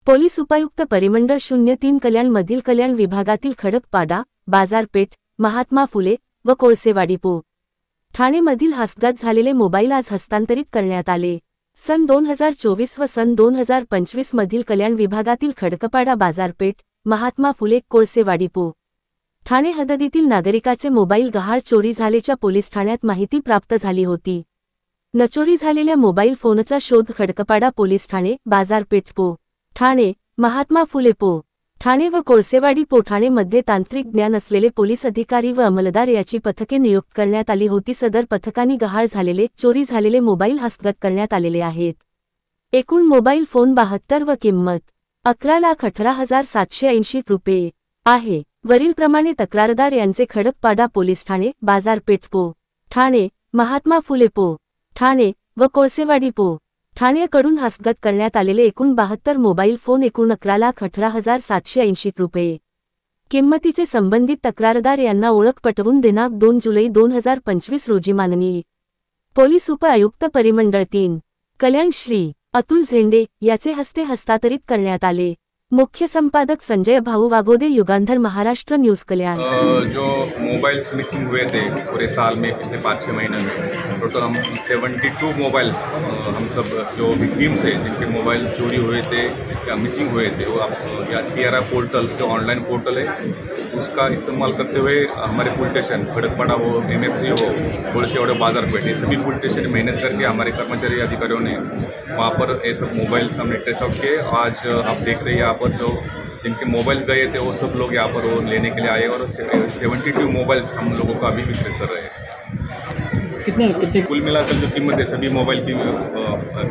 Police उपायुक्त परिमंडळ 03 कल्याण मधील कल्याण विभागातील खडकपाडा, बाजारपेठ, महात्मा फुले व कोळसेवाडी पो. ठाणे मधील हस्तगत झालेले मोबाईल आज हस्तांतरित करण्यात आले. सन 2024 व सन 2025 मधील कल्याण विभागातील खडकपाडा, बाजारपेठ, महात्मा फुले, कोळसेवाडी पो. ठाणे हद्दीतील नागरिकाचे मोबाईल गहाळ चोरी झाल्याच्या पोलीस ठाण्यात माहिती प्राप्त झाली होती. चोरी झालेल्या मोबाईल फोनचा शोध खडकपाडा पोलीस ठाणे, बाजारपेठ पो. ठाणे, महात्मा फुले पो. ठाणे व कोळसेवाडी पो. ठाणे मध्ये तांत्रिक ज्ञान असलेले पोलीस अधिकारी व अंमलदार याची पथके नियुक्त करण्यात आली होती. सदर पथकांनी गहाळ झालेले, चोरी झालेले मोबाईल हस्तगत करण्यात आलेले आहेत. एकूण मोबाईल फोन 72 व किंमत 11,18,780 रुपये आहे. वरील प्रमाणे तक्रारदार यांचे खडकपाडा पोलीस ठाणे, बाजारपेठ पो. ठाणे, महात्मा फुले पो. ठाणे व कोळसेवाडी पो. ठाणेकडून हस्तगत करण्यात आलेले एकूण 72 मोबाईल फोन एकूण 11,18,780 रुपये किंमतीचे संबंधित तक्रारदार यांना ओळख पटवून दिनांक 2 जुलै 2025 रोजी माननीय पोलीस उपायुक्त परिमंडळ 3 कल्याण श्री अतुल झेंडे याचे हस्ते हस्तांतरित करण्यात आले. मुख्य संपादक संजय भाऊ वागोदे, युगांधर, महाराष्ट्र न्यूज, कल्याण. जो मोबाइल्स मिसिंग हुए थे पूरे साल में, पिछले 5-6 महीने में टोटल हम 72 मोबाइल्स हम सब जो विक्टिम्स हैं जिनके मोबाइल चोरी हुए थे या मिसिंग हुए थे, वो आप या सीआरआई पोर्टल जो ऑनलाइन पोर्टल है उसका इस्तेमाल करते हुए हमारे पुलिस स्टेशन खड़कपाड़ा हो, MFG हो, कोळसेवाड़ी, बाजारपेठ, ये सभी पुलिस स्टेशन मेहनत करके हमारे कर्मचारी अधिकारियों ने वहाँ पर ये सब मोबाइल्स हमने ट्रेस आउट किए. आज आप देख रहे हैं यहाँ पर जो जिनके मोबाइल गए थे वो सब लोग यहाँ पर वो लेने के लिए आए और 72 मोबाइल्स हम लोगों का अभी वितरित कर रहे हैं. कितने कुल मिलाकर जो कीमत है सभी मोबाइल की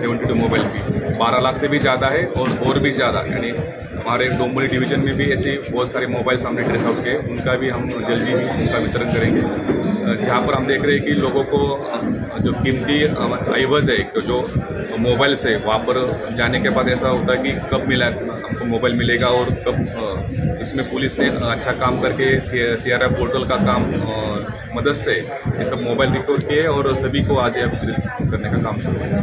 72 मोबाइल की 12 लाख से भी ज़्यादा है और भी ज़्यादा, यानी हमारे डोंबिवली डिवीजन में भी ऐसे बहुत सारे मोबाइल्स हमने ट्रेस आउट किए. उनका भी हम जल्दी ही उनका वितरण करेंगे. जहाँ पर हम देख रहे हैं कि लोगों को जो कीमती आइवज है, जो मोबाइल्स है, वहाँ पर जाने के बाद ऐसा होता है कि कब मिला हमको मोबाइल मिलेगा और कब. इसमें पुलिस ने अच्छा काम करके सीआरआई पोर्टल का काम मदद से ये सब मोबाइल रिकवर किए और सभी को आज वितरित करने का काम शुरू किया.